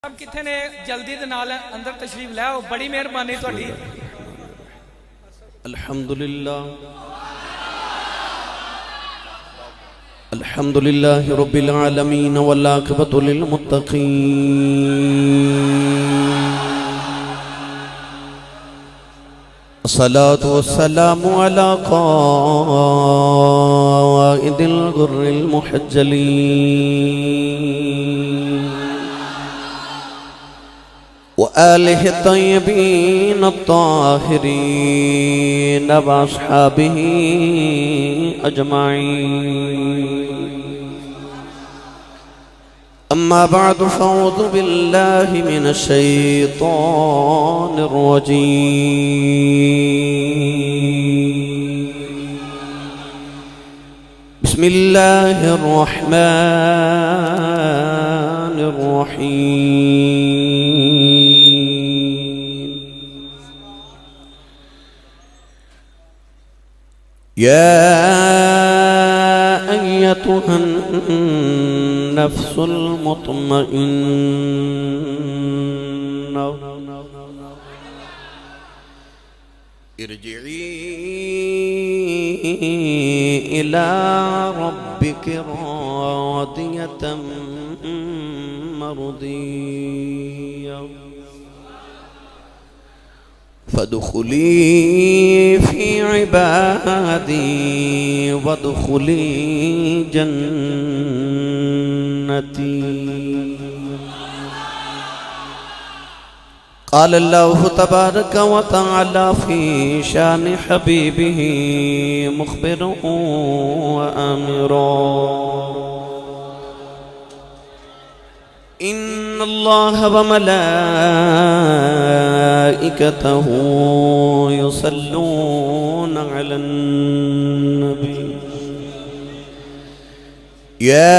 अब कितने ने जल्दी दे नाल अंदर तशरीफ ले आओ, बड़ी मेहरबानी तुहाडी। अल्हम्दुलिल्लाह अल्हम्दुलिल्लाह रब्बिल आलमीन वल आक़िबतु लिल मुत्तक़ीन। अस्सलातु वस्सलामु अला क़ाइदिल गुर्रिल मुहज्जलीन व आलिहि तय्यबीन अत्ताहिरीन व अस्हाबिही अजमाईन। अम्मा बअद फ़अऊज़ु बिल्लाहि मिनश शैतानिर रजीम। बिस्मिल्लाहिर रहमानिर रहीम। या अय्यतुहन नफ्सुल मुत्मइन्ना इरजिई इला रब्बिकी रादियतम मर्दिया फदखुली फी इबादी वदखुली जन्नती। क़ाल अल्लाहु तबारक व तआला फी शान हबीबिही मुख़बिरन व आमिरा। इन्नल्लाह व मलाइकतहु युसल्लूना अलन नबी। या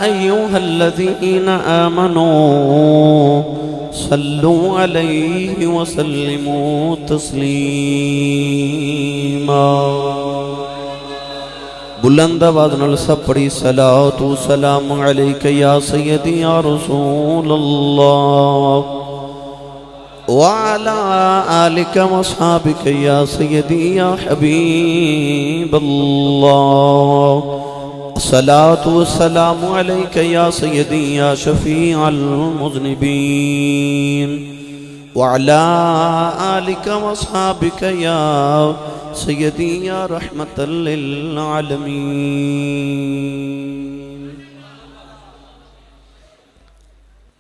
अय्युहल्लज़ीना आमनू सल्लू अलैहि व सल्लिमू तस्लीमा। बुलंद आवाज़ नाल सब पढ़ी सलातु सलाम अलैका या सय्यदी या रसूल अल्लाह व अला आलिका व अस्हाबिका या सय्यदी या हबीब अल्लाह। सलातु सलाम अलैका या सय्यदी या शफीअल मुज़निबीन व अला आलिका व अस्हाबिका या सय्यदी या रहमतल लिल आलमीन।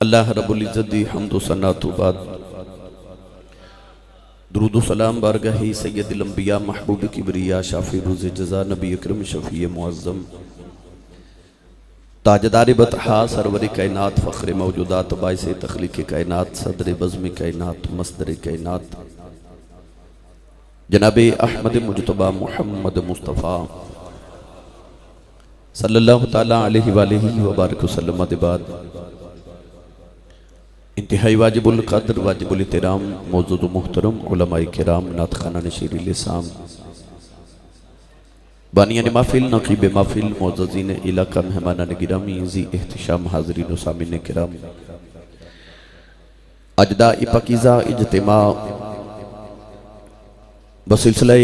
अल्लाह रब्बुल इज़्ज़त दी हम्द व सना तो बाद दुरूद व सलाम बारगाही सय्यदुल अंबिया महबूब किबरिया शाफी रोज़ जज़ा नबी अकरम शफ़ी मुअज़्ज़म ताजदार बतहा सरवर कायनात फ़ख्र मौजूदात बाइस तख्लीक़ कायनात सदर बज़्म कायनात मस्दर कायनात जनाब अहमद मुजतबा मुहम्मद मुस्तफ़ा सल्लल्लाहु ताला अलैहि व बारक वसल्लम के बाद इंतहाई वाजिबुल क़द्र वाजिबुल इहतराम मौजूद मुहतरम उलमाए किराम नात खाना नशीर लिसाम बानियान महफिल नक़ीब महफिल मुअज़्ज़ज़ीन इलाका मेहमानान गिरामी ज़ी एहतिशाम हाज़रीन व सामिन किराम अजदा पाकीज़ा इज्तिमा बसिलसिला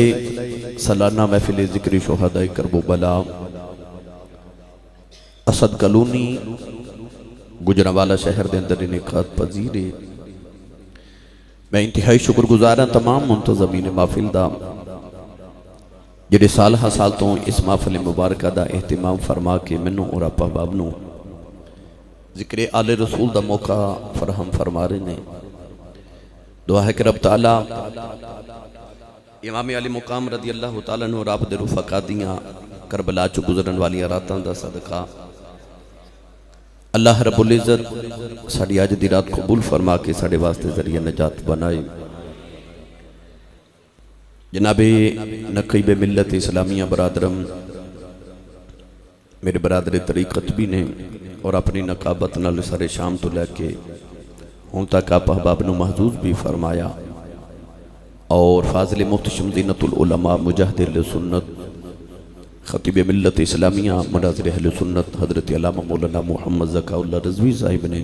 सालाना महफिल ज़िक्र शुहदाए करबला असद कलोनी गुजरांवाला शहर के अंदर इनेकात पजीर है। मैं इंतहाई शुक्रगुजार हाँ तमाम मुंतज़मीन महफिल का जिहड़े साल हा साल तो इस महफिल मुबारक का एहतमाम फरमा के मैनू और आप अहबाब नू जिक्र आले रसूल का मौका फराहम फरमा रहे ने। दुआ है कि रब ताला इमाम अली मुकाम रदी अल्लाह तआला अन्हु और आप दे रुफका दियां करबला चो गुजरन वाली रातां दा सदका अल्लाह रब्बुल इज़्ज़त साडी अज दी रात कबूल फरमा के साडे वास्ते जरिया नजात बनाए। जनाबे नक़ीब मिल्लत इस्लामिया बरादरम मेरे बरादर तरीक़त भी ने और अपनी नकाबत नाल सारे शाम तो लैके हुण तक आप अहबाब नू महजूज भी फरमाया और फाज़िल मुहतशम ज़ीनतुल उलमा मुजाहिद सुन्नत खतीब मिल्लत इस्लामिया मुनाज़िर अहले सुन्नत हज़रत अल्लामा मौलाना मोहम्मद ज़काउल्लाह रिज़वी साहिब ने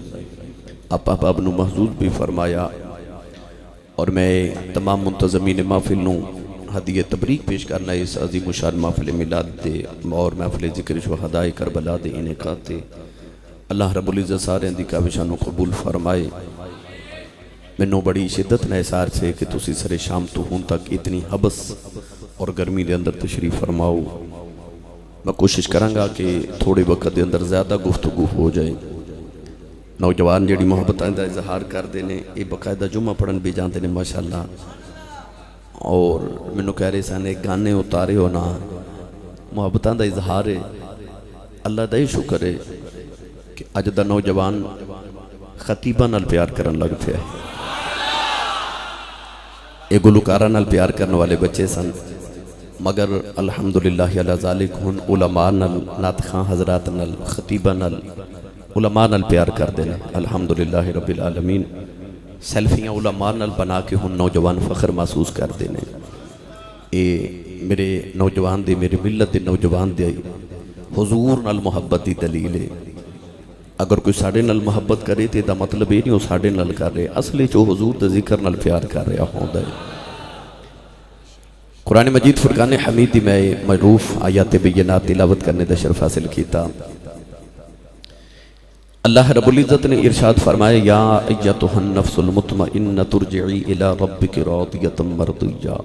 आपा बाब नूं महजूज भी फरमाया। और मैं तमाम मुंतज़मीन महफिल नूं हदीए तबरीक पेश करना इस अजीम शान महफिल मिलाद दे और महफिल ज़िक्र शुहदाए करबला दे इनेकात ते अल्लाह रब्बुल इज़्ज़त सारियां दी काविशां नूं कबूल फरमाए। मैनू बड़ी शिद्दत न एहसास है कि तुसी सरे शाम तो हुण तक इतनी हबस और गर्मी के अंदर तशरीफ फरमाओ। मैं कोशिश कराँगा कि थोड़े वक्त के अंदर ज़्यादा गुफ्तगू हो जाए। नौजवान जी मुहब्बत का इजहार करते हैं, ये बाकायदा जुम्मा पढ़न भी जाते हैं माशाअल्लाह। और मैनू कह रहे सन गाने उतारे हो ना, मुहब्बत का इजहार है। अल्लाह का ही शुक्र है कि अज का नौजवान खतीबा नाल प्यार करन लग पिया है। ये गुलकारा नाल प्यार करने वाले बच्चे सन, मगर अल्हम्दुलिल्लाह अला ज़ालिक हुन उलमा नाल, नात खां हज़रात नाल, खतीबा नाल, उलमा नाल प्यार करते हैं। अल्हम्दुलिल्लाह रब्बिल आलमीन। सेल्फियाँ उलमा नाल बना के हुन नौजवान फ़ख्र महसूस करते हैं। ये मेरे नौजवान दे, मेरी मिलत के नौजवान दे हुजूर नाल मुहब्बत की दलील है। अगर कोई साढ़े नाल मुहब्बत करे तो इसका मतलब ये नहीं वो साढ़े नाल कर रहे, असली जो हुजूर के जिक्र नाल प्यार कर रहा होता है। कुरान मजीद फुरकान हमीद में मरूफ आयात बेयिनात तिलावत करने का शर्फ हासिल किया। अल्लाह रब्बुल इज़्ज़त ने इरशाद फरमाया, या अय्यतुहन नफ्सुल मुतमइन्ना तुरजिई इला रब्बिकी रादियतम मर्दिया।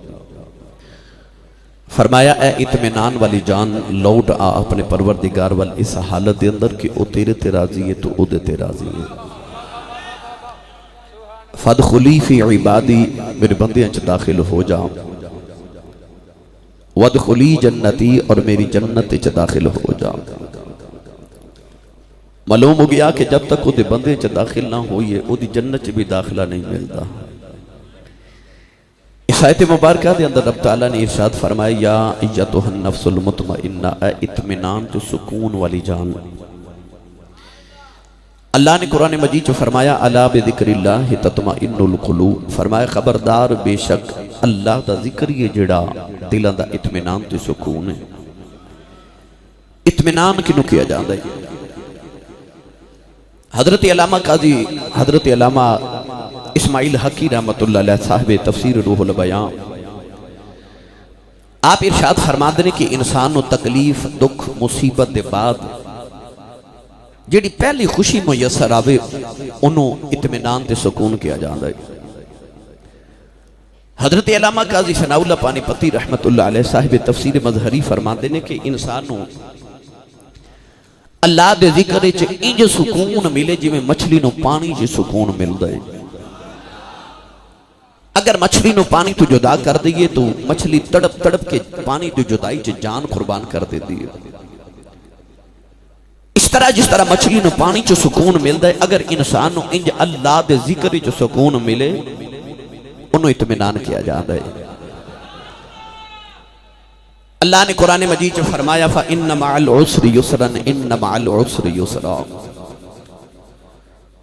फरमाया ए इत्मीनान वाली जान, लौट आ अपने परवरदिगार वाल इस हालत के अंदर कि वो तेरे ते राजी है तो उदे ते राजी है। फदखुली फी इबादी, मेरे बंदियां च दाखिल हो जा। वदखुली जन्नती, और मेरी जन्नत च दाखिल हो जा। मालूम हो गया कि जब तक वो बंदे च दाखिल ना होइए उसकी जन्नत च भी दाखिला नहीं मिलता। इस आयत मुबारका के अंदर रब तआला ने इरशाद फरमाया, या अय्यतुहन नफ्सुल मुतमइन्ना, इत्मीनान तो सुकून वाली जान। अल्लाह ने कुरान मजीद में फरमाया, अला बिज़िक्रिल्लाहि तत्मइन्नुल कुलूब। फरमाया खबरदार, बेशक अल्लाह का जिक्र ही जिहड़ा दिलों का इत्मीनान तो सुकून है। इत्मीनान किनू किया जाता है? हजरत अल्लामा काजी हजरत अल्लामा इस्माइल हकी रहमतुल्लाह अलैह साहिब तफसीर रूहुल बयान, आप इरशाद फरमाते हैं कि इंसान को तकलीफ दुख मुसीबत के बाद जिहड़ी पहली खुशी मुयसर आवे उन्होंने इत्मीनान ते सुकून किया जाता है। हजरत अल्लामा काजी सनाउल्लाह पानीपती रहमतुल्लाह अलैह साहिब तफसीर मजहरी फरमाते हैं कि इंसान को अल्लाह के जिक्र इंज सुकून मिले जिमें मछली को पानी च सुकून मिलता है। अगर मछली को पानी तो जुदा कर दईए तो मछली तड़प तड़प के पानी की जुदाई च जान कुर्बान कर देती है। इस तरह जिस तरह मछली को पानी च सुकून मिलता है, अगर इंसान को इंज अल्लाह के जिक्र च सुकून मिले उन्होंने इत्मीनान किया जाता है। अल्लाह ने कुरान मजीद में फरमाया, फ़इन्न मअल उसरि युसरन इन्न मअल उसरि युसरा।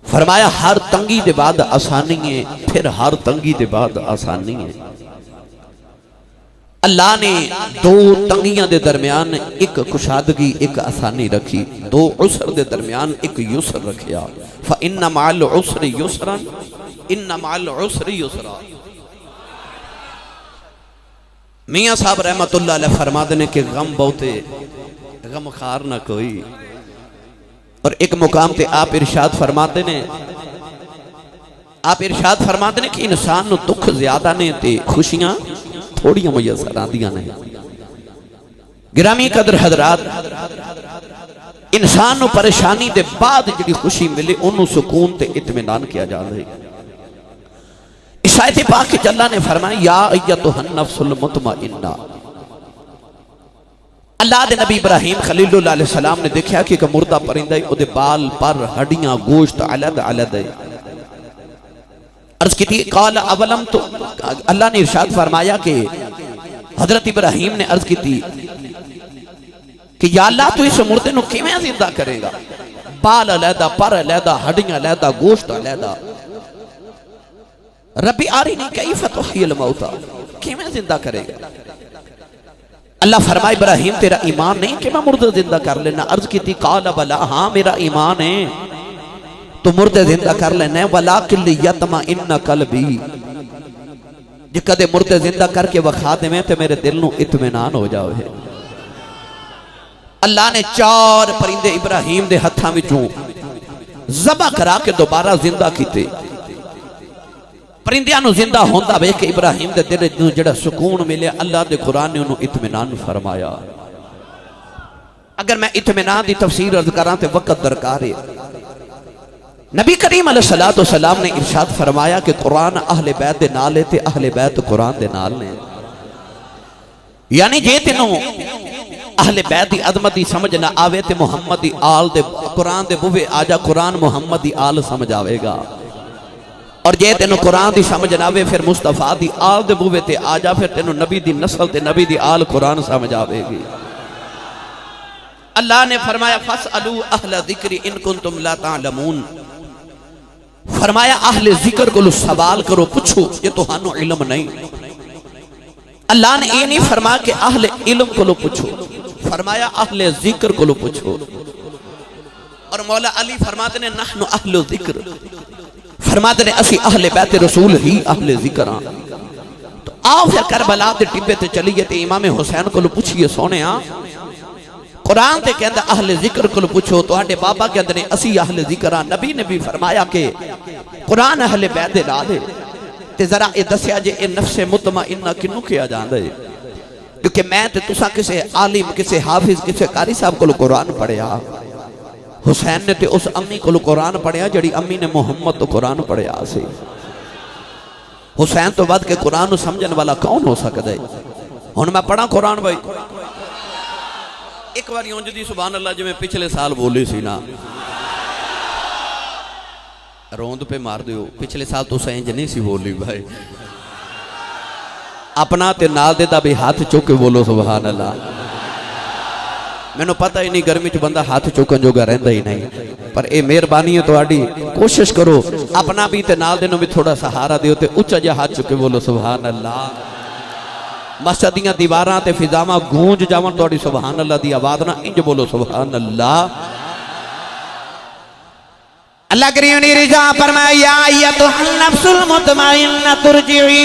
फरमाया हर तंगी के बाद आसानी है, फिर हर तंगी के बाद आसानी है। अल्लाह ने दो तंगियां के दरमियान एक कुशादगी एक आसानी रखी, दो उसर के दरमियान एक युसर रखिया। फ़इन्न मअल उसरि युसरन इन्न मअल उसरि युसरा। मियाँ साहब रहमतुल्लाह अलैह फरमाते हैं कि गम बहुते गम खार ना कोई। और एक मुकाम पे आप इरशाद फरमाते ने कि इंसान को दुख ज्यादा ने ते खुशियां थोड़ियां मुयसर आदियां ने। गिरामी कदर हजरात, इंसान को परेशानी के बाद जी खुशी मिले उन्होंने सुकून ते इत्मीनान किया जाता है। इस आयत पाक के अल्लाह ने फरमाया, या अय्यतुहन नफ्सुल मुतमइन्ना। अल्लाह दे नबी इब्राहिम खलीलुल्लाह अलैहि सलाम ने देखा कि एक मुर्दा परिंदा उहदे बाल पर हड्डियां गोश्त अलग अलग है। अर्ज की काल अवलम, तो अल्लाह ने इरशाद फरमाया कि हजरत इब्राहिम ने अर्ज की कि या अल्लाह तू इस मुर्दे को किवें जिंदा करेगा? बाल अलहदा, पर अलहदा, हड्डियां अलहदा, गोश्त अलहदा। रब्बी आरिनी कैफ तुह्यिल मौता, किवें जिंदा करेगा? अल्लाह फरमाए इब्राहिम तेरा ईमान नहीं कि मैं मुर्दे जिंदा कर लेना। अर्ज की थी काला बला, हाँ मेरा ईमान है तो मुर्दे जिंदा कर लेना। वला किल यतमा इन्ना कल्बी, जे कदे मुर्दे जिंदा करके वखा देवें तो मेरे दिल नू इत्मीनान हो जाए। अल्लाह ने 4 परिंदे इब्राहिम दे हत्थां विचों ज़बह करा के दोबारा जिंदा कीते। परिंदियां नू जिंदा होंदा वेख के इब्राहिम दे दिल नू जिहड़ा सुकून मिले, अल्लाह दे कुरान ने उन्होंने इत्मीनान फरमाया। अगर मैं इत्मीनान दी तफसीर अर्ज करा तो वक्त दरकार है। नबी करीम अलैहिस्सलातु वस्सलाम ने इरशाद फरमाया कि कुरान अहले बैत दे नाल है ते अहले बैत कुरान दे नाल ने। यानी जे तेनों अहले बैत दी अजमत दी समझ ना आवे ते मुहम्मद दी आल दे कुरान दे बुवे आजा, कुरान मुहम्मद दी आल समझ आवेगा। और जे तेनों कुरान दी समझ ना आवे फिर मुस्तफा दी आल दे बुवे ते आजा, फिर तेनों नबी दी नस्ल ते नबी दी आल कुरान समझ आवेगी। अल्लाह ने फरमाया फसअलू अहला ज़िक्रि इन कुंतुम ला तालमून, फरमाया अहले जिक्र को सवाल करो, पूछो ये तुहानू इल्म नहीं। अल्लाह ने ये नहीं फरमाया कि अहले इल्म को पूछो, फरमाया अहले जिक्र को पूछो। और मौला अली फरमाते ने नहनु अहले जिक्र, फरमाते ने असी अहले बैत रसूल ही अहले जिक्र हां। तो आओ फिर करबला दे टिब्बे ते चलीए ते इमाम हुसैन को पूछिए सोने कुरान ते कहंदा अहले जिक्र को पूछो, तुहाडे बाबा कहंदे ने असी अहले जिक्र हां। नबी ने भी फरमाया कि कुरान अहले बैत दे नाल है। ते जरा ये दस्या जे ए नफ्से मुतमइन्ना किनू किया जांदा है, क्योंकि मैं ते तुसा किसे आलिम किसे हाफिज किसे कारी साहब को कुरान पढ़िया। हुसैन ने ते उस अम्मी को कुरान पढ़िया जिहड़ी अम्मी ने मुहम्मद तो कुरान पढ़िया सी। हुसैन तो वध के कुरान नू समझण वाला कौन हो सकदा है? हुण मैं पढ़ा कुरान भाई एक बार उंज दी सुभान अल्लाह जिवें पिछले साल बोली सी ना, रोंद पे मार दियो। पिछले साल तो इंज नहीं सी बोली भाई, अपना ते नाल दे दा भी हाथ चुक के बोलो सुभान अल्लाह। मैनू पता ही नहीं गर्मी च बंदा हाथ चुकन जोगा रहिंदा ही नहीं, पर ये मेहरबानी है तुहाडी। कोशिश करो अपना भी ते नाल दे नूं भी थोड़ा सहारा दियो ते उच्चा जिहा हाथ चुक के बोलो सुभान अल्लाह। मस्जिद दीयां दीवारां ते फिजावां गूंज जावन तुहाडी सुभान अल्लाह दी आवाज़ ना, इंज बोलो सुभान अल्लाह। अल्लाह करीम ने रिजा फरमाया अय्यतुहन नफ्सुल मुतमइन्ना तुरजिई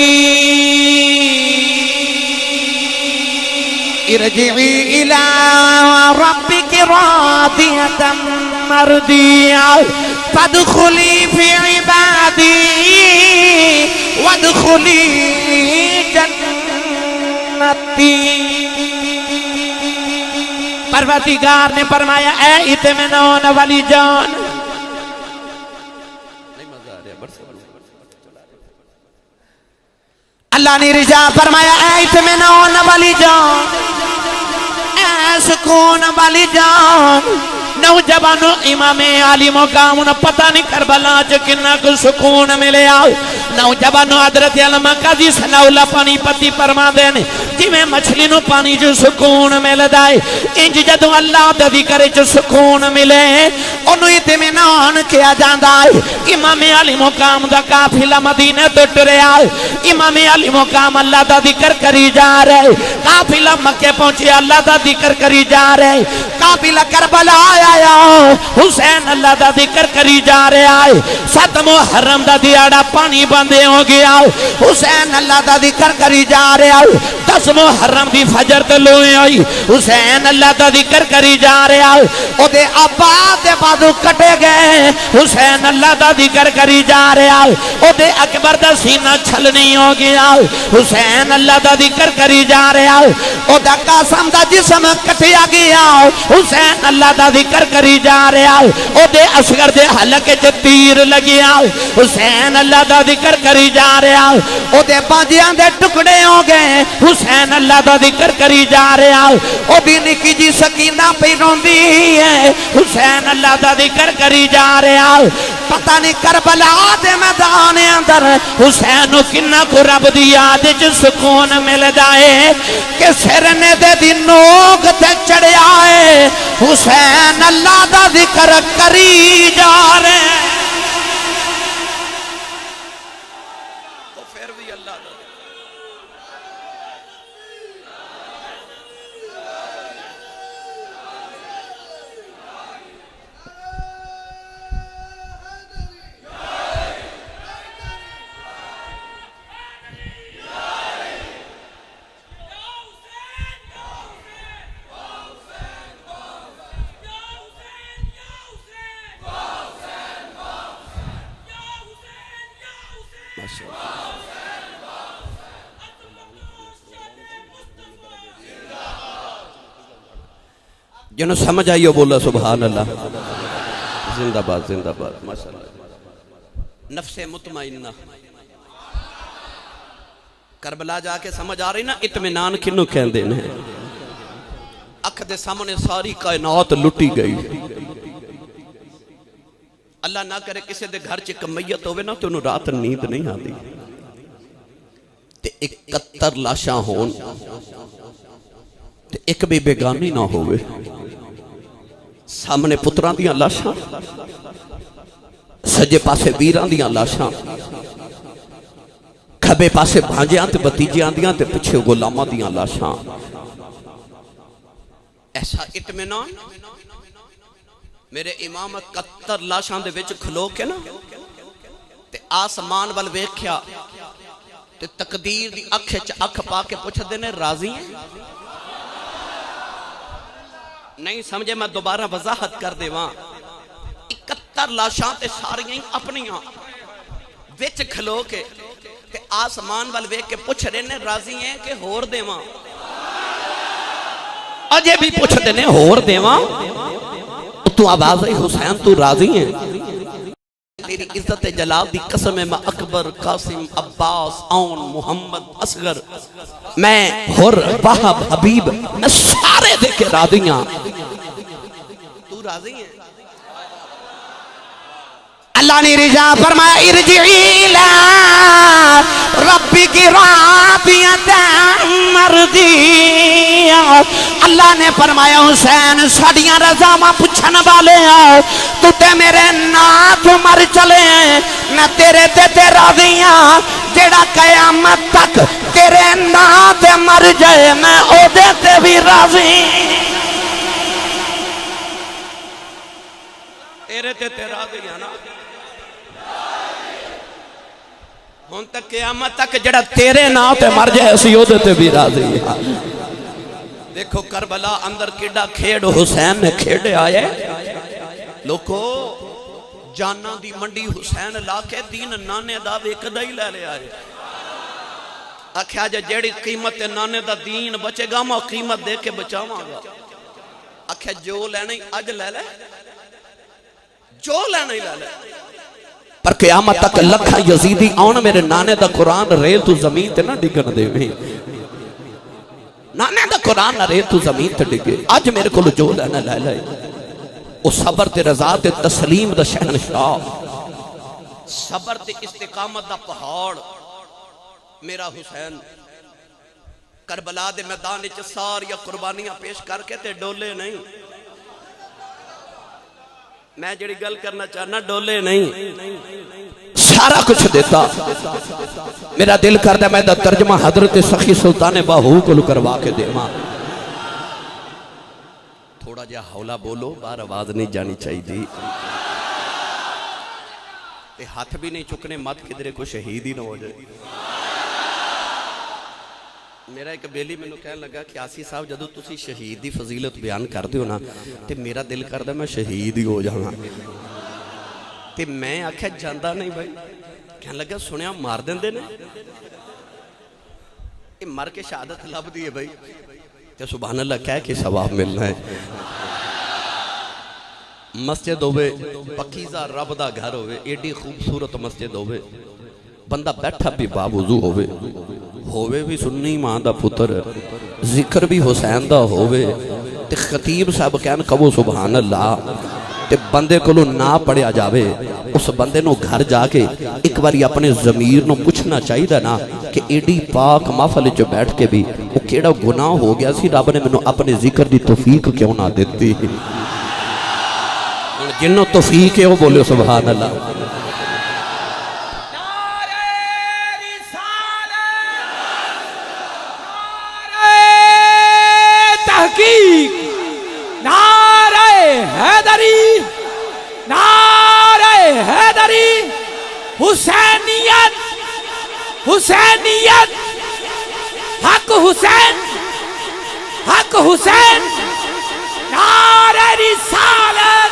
इरजिई इला रब्बिकी रादियतम मर्दिया फदखुली फी इबादी वदखुली जन्नती। परवरदिगार ने फरमाया ऐ इत्मीनान वाली जान, अल्लाह ने रिजा फरमाया ऐ इत्मीनान वाली जान, ऐ सुकून वाली जान। नौजवानों इमाम आली मुकाम न पता नहीं करबला च कितना कुछ सुकून मिले। नौजवानों हजरत अलमा काजी सनाउल्लाह पानी पति फरमाते हैं जिवें मछली नूं पानी च सुकून मिलदा है, इंज जदों अल्लाह दा जिक्र च सुकून मिले ओनूं इत्मीनान किया जांदा है। इमाम आली मुकाम दा काफिला मदीने तो टुरिया, इमाम आली मुकाम अल्लाह दा जिक्र करी जा रहे, काफिला मक्के पहुंचे अल्लाह दा जिक्र करी जा रहे, काफिला करबला आया हुसैन अल्लाह दा जिक्र करी जा रहा है। 7 मुहर्रम दा दिहाड़ा पानी बंद हो गया, हुसैन अल्लाह दा जिक्र करी जा रहा है। 10 मुहर्रम दी फजर ते लोए आई, हुसैन अल्लाह दा जिक्र करी जा रहा है। ओदे अब्बा दे बाजू कटे गए, हुसैन अल्लाह दा जिक्र करी जा रहा है। ओदे अकबर दा सीना छलनी हो गया, हुसैन अल्लाह दा जिक्र करी जा रहा है। ओदा कासम दा जिस्म कटिया गया, हुसैन अल्लाह दा जिक्र करी जा रहा है। ओदे असगर दे हलके च तीर लगिया, हुसैन अल्लाह दा जिक्र करी जा रहा है। ओदे बाजियां दे टुकड़े हो गए, हुसैन अल्लाह दा जिक्र करी जा रहा है। ओदी निकी जी सकीना पे रोंदी है, हुसैन अल्लाह दा जिक्र करी जा रहा है। पता नहीं करबला दे मैदान अंदर हुसैन नूं किन्ना को रब दी याद च सुकून मिलदा है कि सिरने दे दी नोक ते चढ़िया है, हुसैन अल्लाह दा जिक्र करी जा रहे। तो फिर भी अल्लाह दा जिन्हों समझ आई हो बोला सुभान अल्लाह। जिंदाबाद जिंदाबाद माशाअल्लाह। नफ्से मुतमइन्ना करबला जाके समझ आ रही ना, इत्मीनान किन्नू कहंदे ने। अख दे सामने सारी कायनात लुटी गई। अल्लाह ना करे किसी दे घर च मैयत होवे ना तो उन्हें रात नींद नहीं आती। ते 71 लाशां होन ते एक भी बेगानी ना होवे। सामने पुत्रां दियां लाशां, सज्जे पासे वीरां दियां लाशां, खबे पासे भांजियां ते भतीजियां दियां ते पिछे गुलामां दियां लाशां। ऐसा इत्मीनान मेरे इमाम 71 लाशां दे विच खलो के ना ते आसमान वाल वेख्या ते तकदीर दी अख च अख पा के पुछदे ने राजी है? नहीं समझे, मैं दोबारा वजाहत कर देवां। 71 लाशां ते सारियां ही अपनियां विच खलो के ते आसमान वाल वेख के पुछ रहे ने राजी है कि होर देवां? अजे भी पुछदे ने होर देवां? तू आवाज है हुसैन तू राजी है? तेरी इज्जत जलाल दी कसम है, मैं अकबर कासिम अब्बास औन मोहम्मद असगर मैं हुर वहाब हबीब मैं सारे देखे राजी हां। तू राजी है? अल्लाह ने रिजा फरमाया इरजी इला रब्बी की रादियतन मर्दिया। अल्लाह ने फरमाया हुसैन साडियां रज़ावां पुछन वाले आओ, तू ते मेरे नाथ मर चले मैं तेरे ते राज़ी हां। जेड़ा कयामत तक तेरे नाथ मर जाए मैं ओदे ते भी राज़ी। तेरे ते राज़ी हां ना। हुन तक क़यामत तक जेड़ा तेरे नाम ते मर जाए असीं ओदे ते भी राज़ी हां। देखो करबला अंदर केड़ा खेड़ हुसैन ने खेड़े आए। लोको जाना दी मंडी हुसैन ला के दीन नाने दा वेखदा ही ले लिया है। आख्या जे जेड़ी कीमत नाने दा दीन बचेगा मैं कीमत दे के बचावांगा। आख्या जो लेना ही अज ले ले, जो लेना ही ले ले, पर क़यामत तक लखा यजीदी आउन मेरे नाने दा कुरान रेल तू जमीन ते ना डिगन देवे। नाने दा कुरान ना रेल तू जमीन ते डिगे। अज मेरे को जो लेना ले ले। ओ सबर ते रजा ते तस्लीम दा शहनशाह, सबर ते इस्तिकामत दा पहाड़ मेरा हुसैन। करबला दे मैदान च सारिया कुर्बानियां पेश करके ते डोले नहीं। मैं जिहड़ी गल करना चाहना डोले नहीं, सारा कुछ देता। मेरा दिल करता मैं दा तर्जमा हजरत सखी सुल्तान बाहू को करवा के देवां। थोड़ा जा हौला बोलो, बाहर आवाज नहीं जानी चाहिए। हाथ भी नहीं चुकने, मत किधरे को शहीद ही ना हो जाए। मेरा एक बेली मैनू कह लगा कि आसी साहब जदों तुसी शहीद की फजीलत बयान करते हो ना तो मेरा दिल करता मैं शहीद ही हो जाना। तो मैं आख्या जाता नहीं भाई, कह लगा सुनिया मार देंदे ने, मर के शहादत लभदी है भाई तो सुभान अल्लाह कह के सवाब मिलना है। मस्जिद होवे पक्कीज़ा रब दा घर होवे, एडी खूबसूरत मस्जिद होवे, बंदा बैठा भी बावुजू होवे भी सुन्नी मां दा पुत्र, जिक्र भी हुसैन दा होवे ते खतीब साहब कहन कहो सुभान अल्लाह ते बंदे कोलों ना पढ़िया जावे, उस बंदे नो घर जाके एक बारी अपने ज़मीर नो पूछना चाहिए ना कि एडी पाक महफिल च बैठ के भी वो केड़ा गुनाह हो गया सी, रब ने मैनू अपने जिक्र दी तौफीक क्यों ना देती। जिन्हों तौफीक है वो बोलो सुभान अल्लाह। नारे हैदरी, नारे हैदरी, हुसैनियत, हुसैनियत, हक हुसैन, हक हुसैन, नारे रिसालत,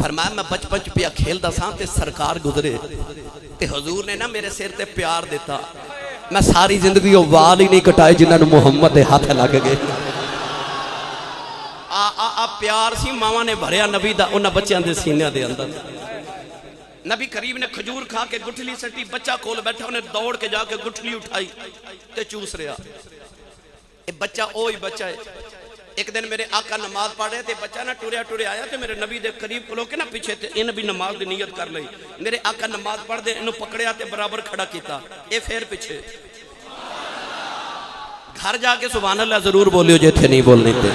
फरमाया मैं बचपन च पिया खेलदा सा ते सरकार गुजरे ते हुजूर ने ना मेरे सिर ते प्यार दिता। मैं सारी जिंदगी वो वाल ही नहीं कटाए जिन्होंने मुहम्मद के हाथ लग गए। आ प्यार सी मावा ने भरिया नबी दा उन्हां बच्चों के सीनिया के अंदर। नबी करीम ने खजूर खा के गुठली सटी, बच्चा कोल बैठा, उन्हें दौड़ के जाके गुठली उठाई ते चूस रहा। ये बच्चा ओ ही बच्चा है। एक दिन मेरे आका नमाज पढ़ रहे थे, बच्चा ना टुरिया टुरिया आया तो मेरे नबी दे करीब खलो के ना पीछे थे, इन भी नमाज की नीयत कर ली। मेरे आका नमाज पढ़ते इन्हों पकड़िया ते बराबर खड़ा किया, ये फिर पीछे। घर जाके सुभान अल्लाह जरूर बोलियो जे थे नहीं बोलने थे।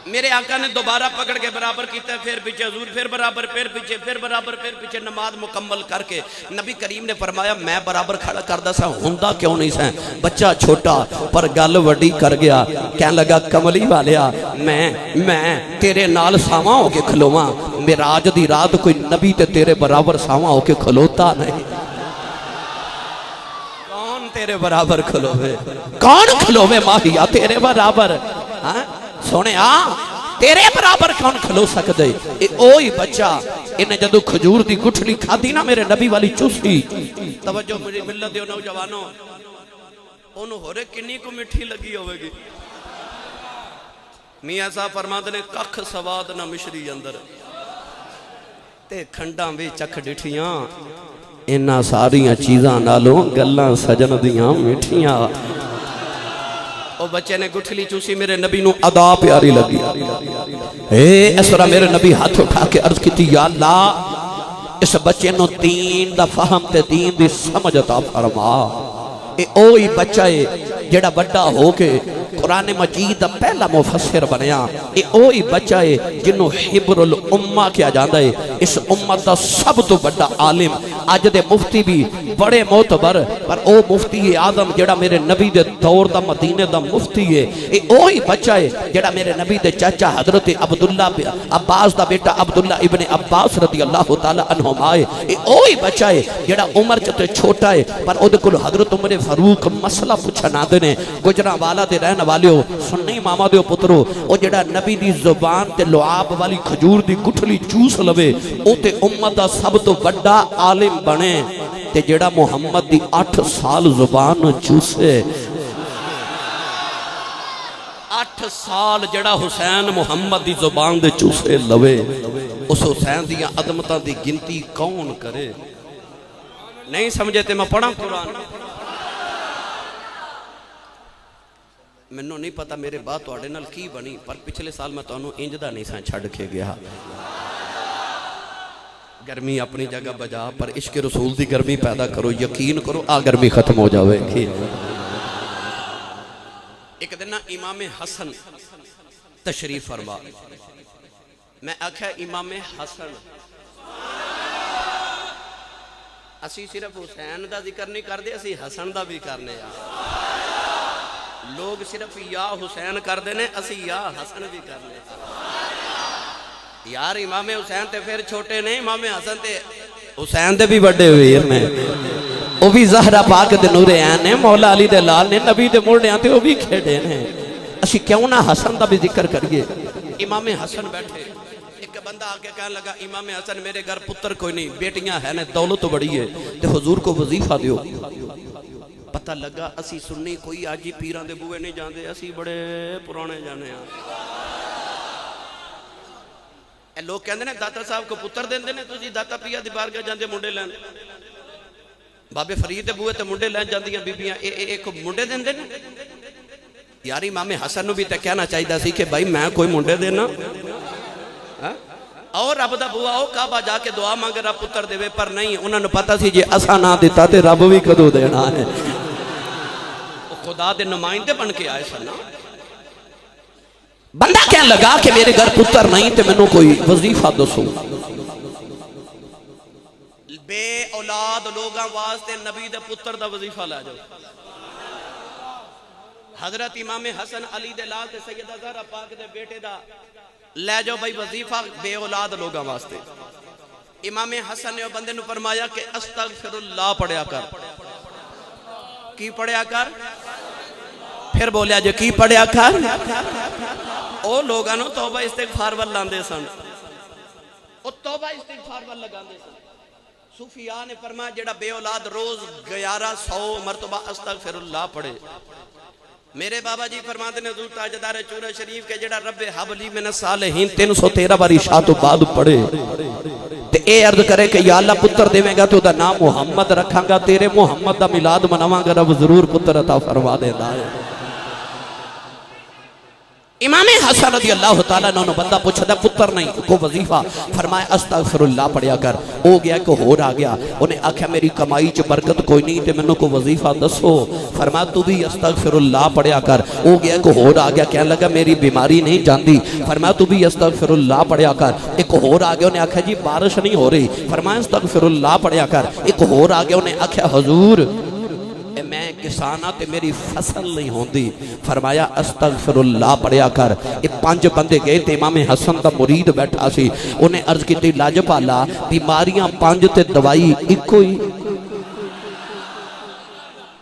मेरे आका ने दोबारा पकड़ के बराबर किया, फिर पीछे हजूर, फिर बराबर, फिर पीछे, फिर बराबर, फिर पीछे। नमाज मुकम्मल करके नबी करीम ने फरमाया मैं बराबर खड़ा करदा सा, हुंदा क्यों नहीं सा? बच्चा छोटा पर गल वड्डी कर गया। कह लगा कमली वालिया मैं तेरे नाल सावा होके खलोवा, मिराज दी रात कोई नबी ते तेरे बराबर सावा होके खलोता नहीं। कौन तेरे बराबर खलोवे? कौन खलोवे माहिया तेरे बराबर? हाँ सोने तेरे बराबर कौन खलो सकते? ओही बच्चा इन्हें जदों खजूर की गुठली खाधी ना मेरे नबी वाली चूसी, तवज्जो मेरी मिलत दे नौजवानों, ओनू होरे किन्नी को मिठी लगी होगी। मियां साहब फरमाते ने कख सवाद ना मिश्री अंदर ते खंडा भी चख डिठियां, इन्हां सारियां चीज़ां नालों गल्लां सजन दियां मिठियां। ओ बच्चे ने गुठली चूसी, मेरे नबी नू अदा प्यारी लगी। इस तरह मेरे नबी हाथ उठा के अर्ज की या अल्लाह इस बच्चे नू दीन दा फहम ते दीन दी समझ अता फरमा। ए ओही बच्चा है जेड़ा बड़ा हो के कुरान मजीद दा पहला मुफस्सिर बनया। ए ओही बच्चा है जिन्हों हिब्रुल उम्मा किया जाता है। इस उम्मत दा सब तो बड़ा आलिम अज दे मुफ्ती भी बड़े मोतबर, पर ओ मुफ्ती आदम जेड़ा मेरे नबी दे दौर दा मदीने दा मुफ्ती है। ए ओही बच्चा है जेड़ा मेरे नबी दे चाचा हजरत अब्दुल्ला अब्बास दा बेटा अब्दुल्ला इब्ने अब्बास रदी अल्लाह तआला अन्हुमा है। ए ओही बच्चा है जेड़ा उम्र च ते छोटा है, पर ओदे कोल हजरत उमर फारूक मसला पुछन आते ने। गुजरांवाला दे रहने वाले हो, सुन्नी मामा दे पुत्रो, ओ जेड़ा नबी दी जुबान ते लुआब वाली खजूर दी गुठली चूस लवे ओ ते उम्मत दा सब तो बड़ा आलिम बने। ते जेड़ा मुहम्मद दी 8 साल जुबान चूसे, 8 साल जेड़ा हुसैन मुहम्मद दी जुबान दे चूसे लवे, उस हुसैन दी अदमतां दी गिनती कौन करे? नहीं समझे ते मैं पढ़ा कुरान। मैनू नहीं पता मेरे बाद तुहाडे नाल की बनी, पर पिछले साल मैं तुहानू इंज दा नहीं सा छड़ के गया। गर्मी अपनी जगह बजा, पर इश्क रसूल की गर्मी पैदा करो, यकीन करो आ गर्मी खत्म हो जाएगी। एक दिन ना इमाम हसन तशरीफ फरमा, मैं आख्या इमाम हसन, असी सिर्फ हुसैन का जिक्र नहीं करते, असी हसन का भी करने। लोग सिर्फ या हुसैन करते हैं, असी या हसन भी करने। यार इमाम हुसैन ते फिर छोटे ने, इमाम हसन ते हुसैन ते भी बड़े वीर ने, वो भी ज़हरा पाक दे नूरे ऐन ने, मौला अली दे लाल ने, नबी दे मोड़ियां ते वो भी खेड़े ने। असी क्यों ना हसन का भी जिक्र करिए। इमाम हसन बैठे, एक बंदा आके कहने लगा इमाम हसन मेरे घर पुत्र कोई नहीं, बेटियां है ने, दौलत तो बड़ी है, ते हुजूर को वजीफा दियो। पता लगा असी सुन्नी कोई आज ही पीरां दे बूहे नहीं जाते, असी बड़े पुराने जाने। लोग कहते हैं दाता साहब को पुत्र देंदे ने, तुसी दाता पिया दी बारगाह जांदे मुंडे लैन, बाबे फरीद दे बूहे ते मुंडे लैन जांदियां बीबियां, एक मुंडे देंदे ने। यार इमाम हसन नूं भी तो कहना चाहिए सी कि भाई मैं कोई मुंडे देना। और रब दा बुआ ओ काबा जाके दुआ मांगे रब पुत्र देवे, पर नहीं, उन्होंने पता सी जे असा ना दिता ते रब भी कदों देना है। खुदा दे नुमाइंदे बन के आए सन। बंदा कहने लगा कि मेरे घर पुत्र नहीं तो मैनू कोई वजीफा दसो। बे औलाद लोगों वास्ते नबी दे पुत्र दा वजीफा ला जाओ। हजरत इमाम हसन अली दे लाल ते सैयदा ज़हरा पाक दे बेटे दा ले जाओ भाई वजीफा बे औलाद लोगों वास्ते। इमाम हसन ने बंदे नू फरमाया कि अस्तगफिरुल्लाह पढ़िया कर। की पढ़िया कर? फिर बोलिया जो की पढ़िया कर। ओ लोगों तौबा इस्तिगफार वल लांदे सन। वो तौबा इस्तिगफार वाल लगांदे सन। सूफिया ने फरमाया जेड़ा बे औलाद रोज 1100 मरतबा अस्तगफिरुल्लाह पढ़े। मेरे बाबा जी फरमाते ने हुजूर ताजदार चूरा शरीफ के जेड़ा रब्बे हबली मिनस सालिहीन 313 बार इशा तो बाद पढ़े ते ए अर्ज करे कि या अल्लाह पुत्र देवेगा तो ओदा नाम मुहम्मद रखांगा, तेरे मुहम्मद दा मिलाद मनावांगा, रब जरूर पुत्र अता फरमा देंदा है। इमाम हसन रज़ी अल्लाह तआला अन्हु बंदा पूछदा पुत्र नहीं को वजीफा, फरमाया अस्तगफिरुल्लाह पढ़िया कर। हो गया को होर आ गया, उन्हें आख्या मेरी कमाई च बरकत कोई नहीं ते मैनू को वजीफा दसो, फरमाया तू भी अस्तगफिरुल्लाह पढ़िया कर। हो गया को होर आ गया, कहने लगा मेरी बीमारी नहीं जाती, फरमाया तू भी अस्तगफिरुल्लाह पढ़िया कर। एक होर आ गया, उन्हें आख्या जी बारिश नहीं हो रही, फरमाया अस्तगफिरुल्लाह पढ़िया कर। एक होर आ गया, उन्हें आख्या हुजूर मैं किसाना ते मेरी फसल नहीं होंदी, फरमाया अस्तगफिरुल्लाह पढ़िया कर। ये 5 बंदे गए ते इमाम हसन दा मुरीद बैठा सी, उन्हें अर्ज की लाजपाला बीमारियां 5 ते दवाई इको ही,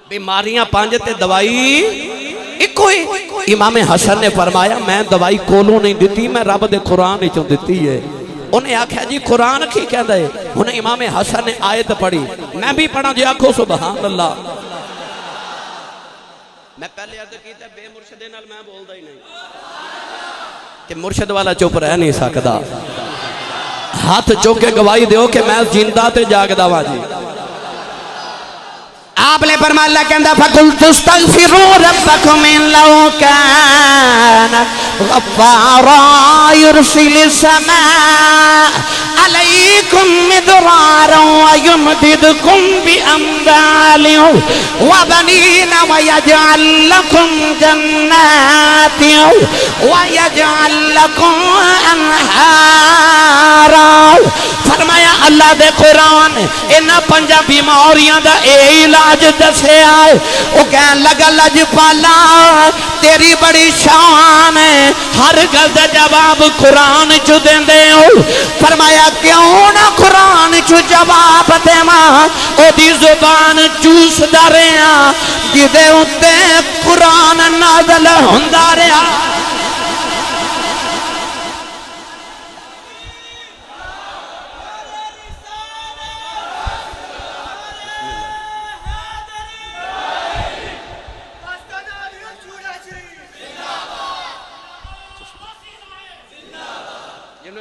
बीमारियां 5 ते दवाई इको ही। इमाम हसन ने फरमाया मैं दवाई कोलों नहीं दी, मैं रब दे कुरान चों दी है। उन्हें आख्या जी कुरान की कहता है, उन्हें इमाम हसन ने आयत पढ़ी, मैं भी पढ़ा जी, आखो सुभान अल्लाह। मैं पहले अर्ज किया बेमुर्शदे नाल मैं बोलदा ही नहीं कि मुर्शद वाला चुप रह नहीं सकता। हाथ चुक के गवाही दो कि मैं जिंदा ते जागदा वां जी। आपने फरमाया कहंदा फकुल तस्तगफिरू रब्बकुम इन्नहु काना गफ्फारा युरसिलिस समा अलैकुम मिदरारा व युमदिदकुम बिअम्वालिन व बनीन व यजअल लकुम जन्नातिन व यजअल लकुम अनहारा। फरमाया अल्लाह दे कुरान इन्हां 5 बीमारियां दा इलाज दसे आए। वो कह लगा लजपाला तेरी बड़ी शान है, हर गल दा जवाब कुरान चु देंदे हो। फरमाया क्यों ना कुरान चु जवाब देवां, ओदी जुबान चूसदा रहा जिदे उत्ते कुरान नाज़िल हुंदा रहा।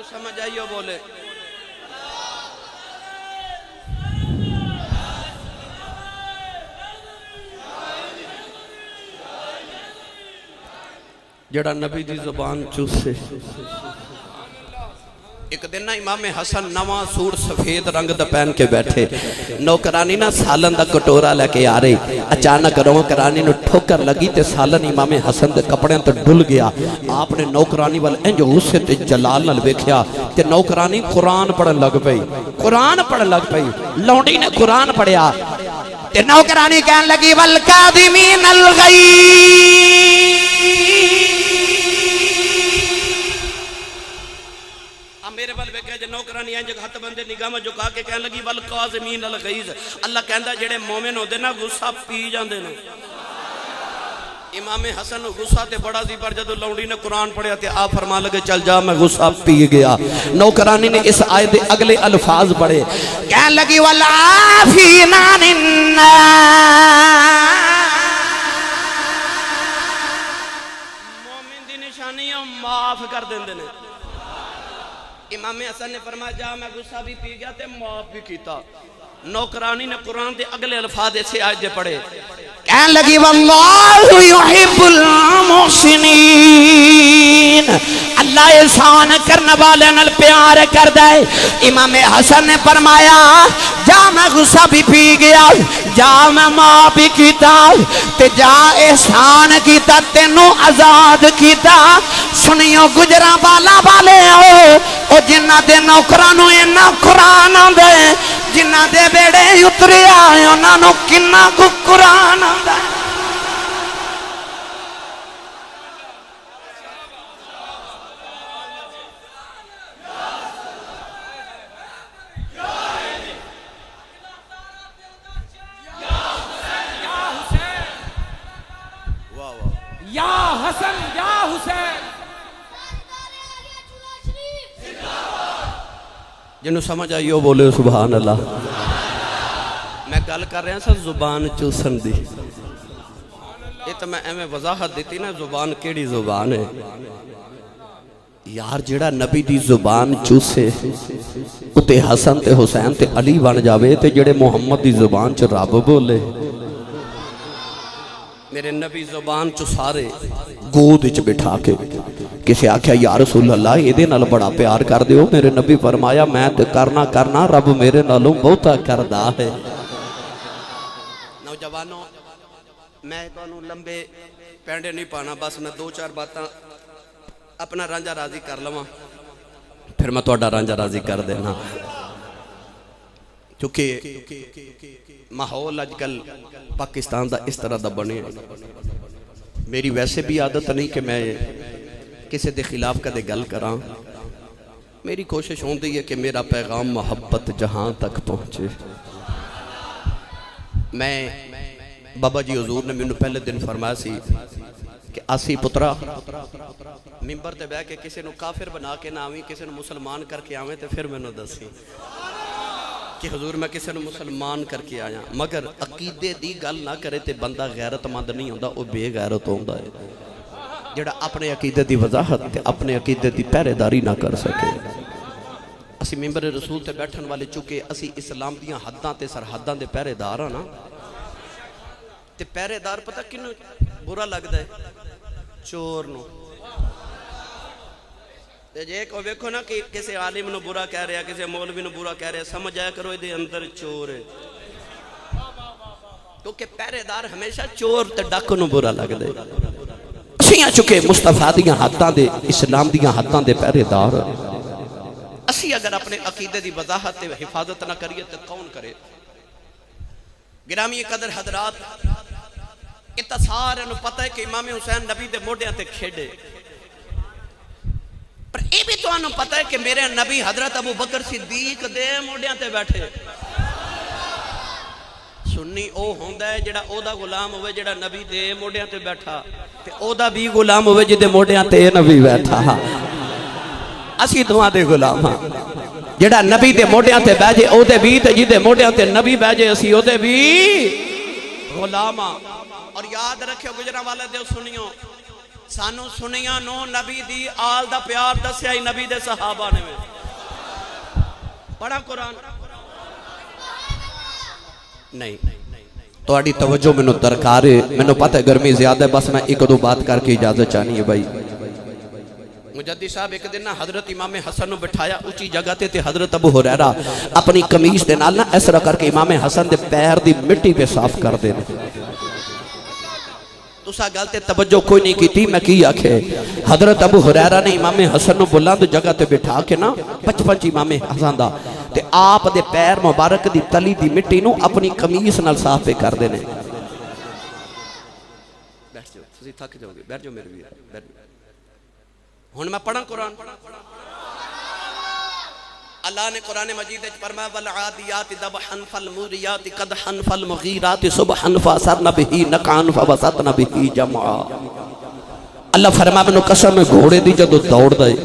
समझ आइयो बोले जड़ा नबी दी जुबान चूसे। एक दिन ना इमाम हसन नवा सूट सफेद रंग दा पहन के बैठे, नौकरानी ना सालन दा कटोरा लेके आ रही, अचानक नौकरानी नु ठोकर लगी ते सालन इमाम हसन दे कपड़े तो डुल गया। आपने नौकरानी वाल इंज गुस्से ते जलाल नाल वेख्या ते नौकरानी कुरान पढ़न लग पई, कुरान पढ़न लग पई। लौंडी ने कुरान पढ़िया ते नौकरानी कहन लगी वल कादिमीन अल गैज़। मेरे बल वेखे जे नौकरानी इंज हथ बंदे निगाह झुका के कहन लगी वल काज़िमीन अल गैज़। अल्लाह कहंदा जेड़े मोमिन होंदे ना गुस्सा पी जांदे ने। इमाम हसन गुस्सा ते बड़ा सी, पर जदों लौंडी ने कुरान पढ़िया ते आप फरमा लगे चल जा मैं गुस्सा पी गया। नौकरानी ने इस आयत दे अगले अल्फाज पढ़े, कहन लगी वल आफीना मोमिन दी निशानी माफ कर देंदे ने। इमाम हसन ने फरमाया जा मैं गुस्सा भी पी गया ते माफ भी कीता। नौकरानी ने कुरान के अगले अल्फाज ऐसे आयत पढ़े, कहने लगी वल्लाहु युहिब्बुल मुहसिनीन, अल्लाह एहसान करने वाले नाल प्यार करदा है। इमाम हसन ने फरमाया जा मैं गुस्सा भी पी गया, जा मैं माफ भी कीता ते जा एहसान कीता तेनू आजाद कीता। सुनियो गुजरा वाला वाले ओ जिन्ना दे नौकरां नूं इन्ना कुरान आंदे, जिन्ना दे बेड़े उतरिया उन्हां नूं किन्ना कु कुरान आंदा। या हसन या हुसैन। जिन्हों समझ आई वो बोले सुभान अल्लाह। मैं गल कर रहा सर जुबान चूसन दी, ये तो मैं एवं वजाहत दी ना जुबान केड़ी जुबान है यार। जेड़ा नबी दी जुबान चूसे उते हसन ते हुसैन ते अली बन जावे, ते जेड़े मुहम्मद दी जुबान च रब बोले। मेरे नबी जुबान च सारे गोद च बिठा के किसी आख्या या रसूल अल्लाह इहदे नाल बड़ा प्यार कर दियो। मेरे नबी फरमाया मैं तो करना करना, रब मेरे नालों बहुता करदा है। नौजवानों मैं तुहानू लंबे पैंडे नहीं पाना, बस मैं दो चार बातां अपना रांझा राजी कर लवां, फिर मैं तुहाडा रांझा राजी कर देना। क्योंकि माहौल अजकल पाकिस्तान का इस तरह का बने। मेरी वैसे भी आदत नहीं कि मैं किसी के खिलाफ कदे गल करा। मेरी कोशिश होती है कि मेरा पैगाम मोहब्बत जहां तक पहुँचे। मैं बाबा जी हजूर ने मैनू पहले दिन फरमाया सी कि आसी पुत्रा मिंबर ते बह के किसी को काफिर बना के ना आवी, किसी को मुसलमान करके आवे तो फिर मैनू दसी कि हजूर मैं किसी को मुसलमान करके आया। मगर अकीदे की गल ना करे तो बंदा गैरतमंद नहीं होता, वो बेगैरत होता है जोड़ा अपने अकीदे की वजाहत अपने अकीदे की पहरेदारी ना कर सके। असी मिंबर रसूल ते बैठन वाले चुके, असी इस्लाम दियां हद्दां ते सरहदां दे पहरेदार हाँ ना। ते पहरेदार पता किनू बुरा लगता है? चोर नूं। ते जे को वेखो ना कि किसी आलिम नूं बुरा कह रहा, किसी मौलवी नूं बुरा कह रहा, समझ आया करो इहदे अंदर चोर है। क्योंकि पहरेदार हमेशा चोर ते डाकू नूं बुरा लगदा है। असीं आ चुके मुस्तफा दियां हद्दां दे, इस्लाम दियां हद्दां दे पहरेदार। असीं अगर अपने अकीदे की वजाहत ते हिफाजत ना करिए तो कौन करे? गिरामी कदर हजरात, इतना सारे पता है कि इमाम हुसैन नबी दे मोढियां ते खेडे, पर यह भी तुहानू पता है कि मेरे नबी हजरत अबू बकर सिद्दीक दे मोढियां ते बैठे। सुन्नी ओ होंदा है जेड़ा ओदा गुलाम होवे, जेड़ा नबी दे मोढियां ते बैठा, ते ओदा भी गुलाम होवे जिदे मोढियां ते नबी बैठा। असी दोवां दे गुलाम हां। जेड़ा नबी दे मोढियां ते बह जे ओदे भी, ते जिदे मोढियां ते नबी बह जे असी ओदे भी गुलाम हां। और याद रखियो गुजरांवाले दे सुनियो, सानू सुनिया नो नबी दी आल दा प्यार दस्या ही नबी दे सहाबा ने। पढ़ा कुरान नहीं थोड़ी तवज्जो मैनू दरकार है। मैनू पता है गर्मी ज्यादा है, बस मैं एक दो बात करके इजाजत चाहनी है। भाई मुजद्दी साहब एक दिन ना हजरत इमाम हसन नू बिठाया ऊंची जगह ते हजरत अबू हुरैरा अपनी कमीज दे नाल ना इस तरह करके इमाम हसन दे पैर दी मिट्टी पे साफ कर दे। तुसा गल ते तवज्जो कोई नहीं की। मैं की आखे, हजरत अबू हुरैरा ने इमाम हसन नू बुलंद जगह ते बिठा के ना बचपन इमाम हसन दा ते आप दे पैर मुबारक दी तली दी मिट्टी नू अपनी कमीज नाल साफ पे कर देने। बैठ जाओ, तुसी थक जाओगे, बैठ जाओ मेरे वीर, बैठ जाओ। हुण मैं पढ़ा कुरान। अल्लाह ने कुरान मजीद में फरमाया वल आदियात दबहन फल मुरियात कदहन फल मुगीरात सुबहन फसरन बिही नकान फवसतन बिही जमा। अल्लाह फरमाया मैनू कसम घोड़े दी जदों दौड़दा है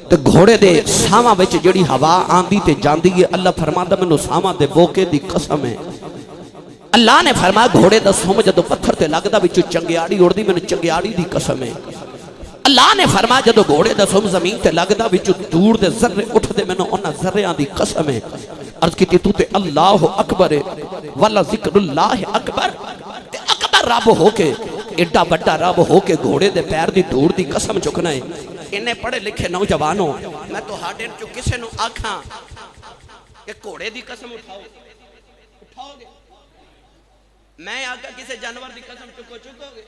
ते घोड़े दे साहां विच जिहड़ी हवा आंदी ते जांदी है, अल्लाह फरमांदा मैनू साहां दे बोके दी कसम है। अल्लाह ने फरमाया घोड़े दा सुम जदों पत्थर ते लगदा विच चंगियाड़ी उड़दी, मैनू चंगियाड़ी दी कसम है। अल्लाह ने फरमाया जदों घोड़े दा सुम जमीन ते लगदा विच धूड़ दे जर्रे उठदे, मैनू उन्हां जर्रियां दी कसम है। अर्ज कीती तू ते अल्लाह अकबर वला जिक्रुल्लाह अकबर, ते अकबर रब होके एडा बड़ा रब होके घोड़े दे पैर दी धूड़ दी कसम चुकना है। इन्ने पढ़े लिखे नौजवानों, मैं तुहाडे चों किसे नूं आखां कि घोड़े दी कसम उठाओ, उठाओगे? मैं आगा किसी जानवर दी कसम चुकोगे?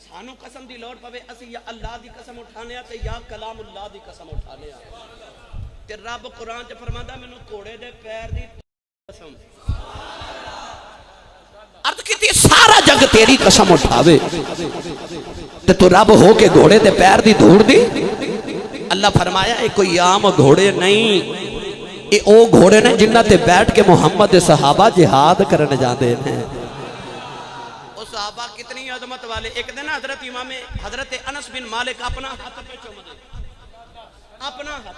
सानू कसम दी लोड़ पवे, असी या अल्लाह दी कसम उठाने ते या कलामुल्लाह दी कसम उठाने। ते रब कुरान च फरमांदा मैनू घोड़े दे पैर दी कसम। अर्ज कीती सारा जग तेरी कसम उठावे ते तू रब हो के घोड़े दे पैर दी धूड़ दी। अल्लाह फरमाया ये कोई आम घोड़े नहीं, ये ओ घोड़े ने जिन्हां ते बैठ के मुहम्मद दे सहाबा जिहाद करने जाते हैं। सहाबा कितनी अजमत वाले। एक दिन हजरत अनस बिन मालिक अपना हाथ पे चूम दे, अपना हाथ।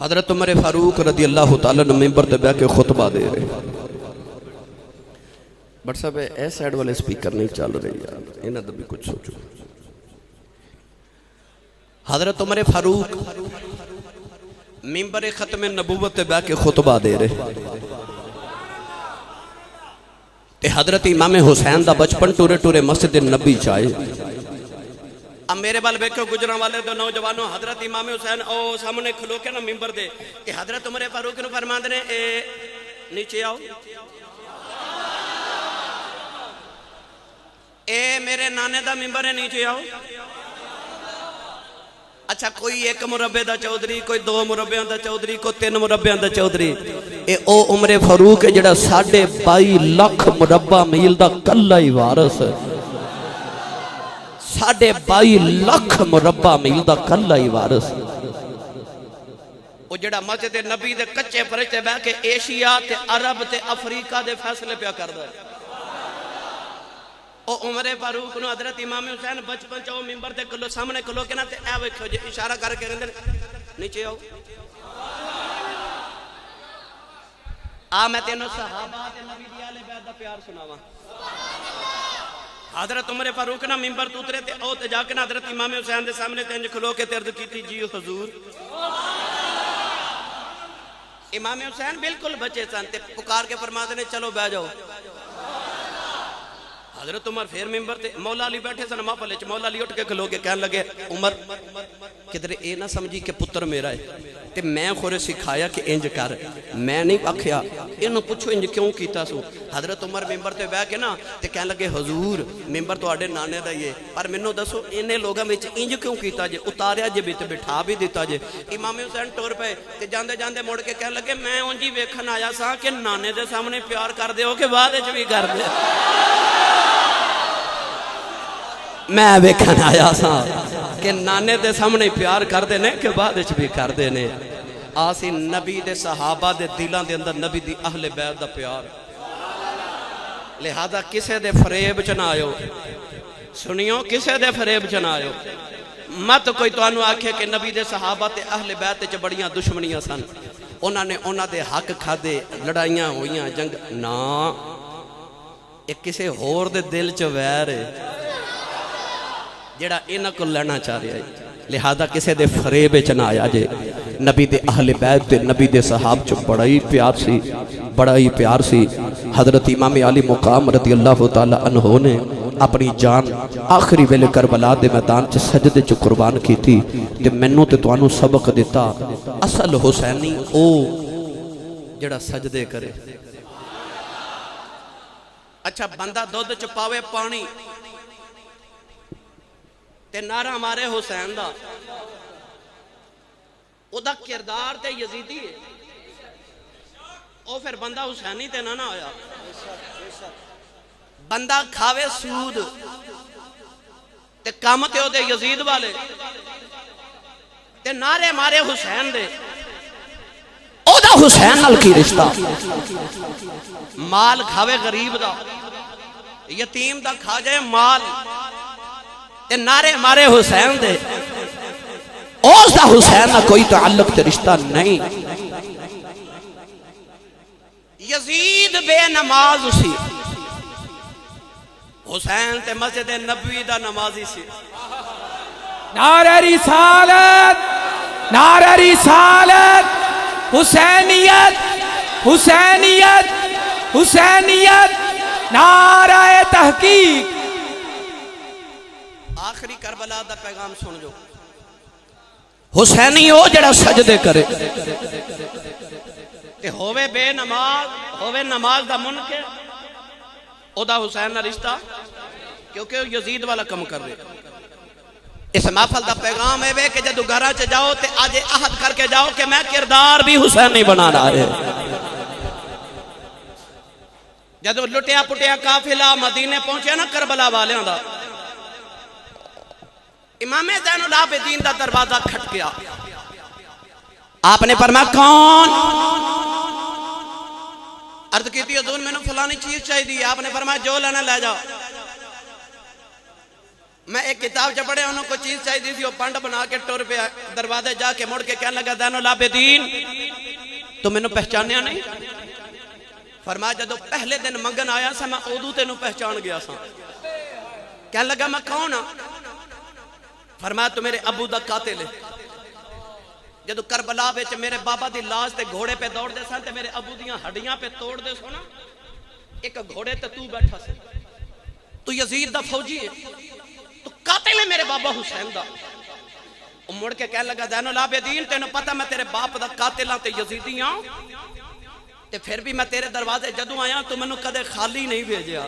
हजरत उमर फारूक रदी अल्लाह तआला ने मिंबर ते बैठ के खुतबा दे रहे। बट साहब ए साइड वाले स्पीकर नहीं चल रहे यार, इन्हां दा भी कुछ सोचो। हजरत उमर फारूक मिंबर खत्म नबूवत ते बैठ के खुतबा दे रहे ते हजरत इमाम हुसैन दा बचपन टूरे टूरे मस्जिद नबी च आए। अब मेरे वाल वेखो गुजरा वाले तो नौजवानों, हजरत इमाम हुसैन ओ सामने खलो के ना मिंबर दे ते हजरत उमर फारूक नु फरमांदे ने ए नीचे आओ, ए मेरे नाने दा मिंबर है नीचे आओ। अच्छा कोई एक मुरब्बे दा चौधरी, कोई दो मुरब्बे दा चौधरी, कोई तीन मुरब्बे दा चौधरी, ए ओ उमर फारूक है जेड़ा 22.5 लाख मुरब्बा मील दा कल्ला ही वारस, 22.5 लाख मुरब्बा मील दा कल्ला ही वारस। ओ जेड़ा मस्जिद नबी दे कच्चे फर्श ते बैठ के एशिया ते अरब ते अफ्रीका दे फैसले पिया करदा है। ओ उमर फारूक नु हजरत इमाम हुसैन बचपन च ओ मिंबर ते खलो सामने खलो के ना ते ए वेखो जे इशारा करके कहंदे नीचे आओ। आ मैं तेनों सहाबा ते नबी दी आले बैत दा प्यार सुनावा। हजरत उमर फारूक ना मिंबर तो उतरे ते ओ ते जाके ना हजरत इमाम हुसैन दे सामने ते इंज खलो के ते अर्ज कीती जी हुजूर। इमाम हुसैन बिल्कुल बचे सन ते पुकार के फरमाते ने चलो बैठ जाओ। हजरत उमर फिर मिंबर ते मौला अली बैठे सन महफिल च, मौला अली उठ के खलो के कहने लगे उमर किधरे ये ना समझी कि पुत्र मेरा है ते मैं खोरे सिखाया कि इंज कर, मैं नहीं आख्या इन्हों पुछो इंज क्यों कीता सो। हजरत उमर मिंबर ते बह के ना ते कहने लगे हुजूर मिंबर तुहाडे नाने दा ही है, पर मैनू दसो इन्हें लोगों में इंज क्यों कीता जे, उतारिया जे बिच बिठा भी दिता जे। इमाम हुसैन टुर पे ते जांदे जांदे मुड़ के कहने लगे मैं उंज ही वेखन आया सा कि नाने दे सामने प्यार कर दे हो कि बाद विच भी कर दे। मैं वेखन आया सा कि नाने दे सामने प्यार करते ने कि बाद विच भी करते ने। आसी नबी दे सहाबा दे दिलों के अंदर नबी दी अहले बैत दा प्यार, लिहाजा किसे दे फरेब च ना आयो। सुनियो किसे दे फरेब च ना आयो। मत कोई तुहानू आखे कि नबी दे सहाबा ते अहले बैत च बड़ियां दुश्मनियां सन, उन्होंने उन्हां दे हक खादे, लड़ाइयां होइयां, जंग ना, ये किसे होर दे दिल च वैर है जेड़ा इन्हां को लेना चाह रहा है। लिहाजा किसी दे फरेब च ना आया जे। नबी दे अहले बैत ते नबी दे सहाब च बड़ा ही प्यार सी, बड़ा ही प्यार सी। हजरत इमाम अली मुकाम रदी अल्लाह तआला अन्हो ने अपनी जान आखिरी वेले करबला दे मैदान च सजदे च कुर्बान की थी ते मैनू ते तुहानू सबक दिता असल हुसैनी ओ जेड़ा सजदे करे। अच्छा बंदा दुध च पावे पानी ते नारा मारे हुसैन दा, ओदा किरदार ते यजीदी है, ओ फिर बंदा हुसैनी ते ना होया। बंदा खावे सूद ते काम ते ओदे यजीद वाले ते नारे मारे हुसैन दे, ओदा हुसैन नाल की रिश्ता। माल खावे गरीब दा, यतीम दा खा जाए माल ते नारे मारे हुसैन दे, उसदा हुसैन ना कोई ताल्लुक ते रिश्ता नहीं। यजीद बेनमाज सी, हुसैन ते मस्जिद नबवी दा नमाजी सी। नारे रिसालत, नारे रिसालत, हुसैनियत, हुसैनियत, हुसैनियत, नारा तहकीक। आखिरी करबला दा पैगाम सुन जो। हुसैनी ओ जड़ा सजदे करे ते होवे बेनमाज, होवे नमाज दा मुनकर, ओदा हुसैन ना रिश्ता, क्योंकि वो यजीद वाला कम कर रहे। इस महफल दा पैगाम है कि जदों घर च जाओ ते आज अहद करके जाओ कि मैं किरदार भी हुसैन नहीं बना रहा है। जदों लुटिया पुटिया काफिला मदीने पहुंचे ना करबला वालियां दा, इमामे ज़ैनुल आबिदीन दा दरवाजा खटकिया। आपने फरमाया कौन? अर्ज की थी हुजूर मैंने फलानी चीज चाहिए। आपने फरमाया जो लेना ले जाओ। मैं एक किताब च पढ़े उन्होंने कोई चीज चाहिए थी, वो पंड बना के टुर पे दरवाजे जाके मुड़ के कहने लगा दैनुल आबिदीन तू मैनू पहचानिया नहीं। फरमाया जदों पहले दिन मंगन आया सा मैं उदू तेनू पहचान गया सा। कहने लगा मैं कौन हाँ? फरमाया तू मेरे अबू दा कातिल है। जदों करबला विच मेरे बाबा दी लाश ते घोड़े पे दौड़दे सन ते मेरे अबू दियां हड्डियां पे तोड़दे सो ना, एक घोड़े ते तू बैठा सी, तू यजीद दा फौजी है, तू कातिल है मेरे बाबा हुसैन दा। मुड़ के कह लगा दैनुल आबिदीन तेन पता मैं तेरे बाप दा कातिल हां ते यजीदी हां, ते फिर भी मैं तेरे दरवाजे जदों आया तू मैनू कदे खाली नहीं भेजा।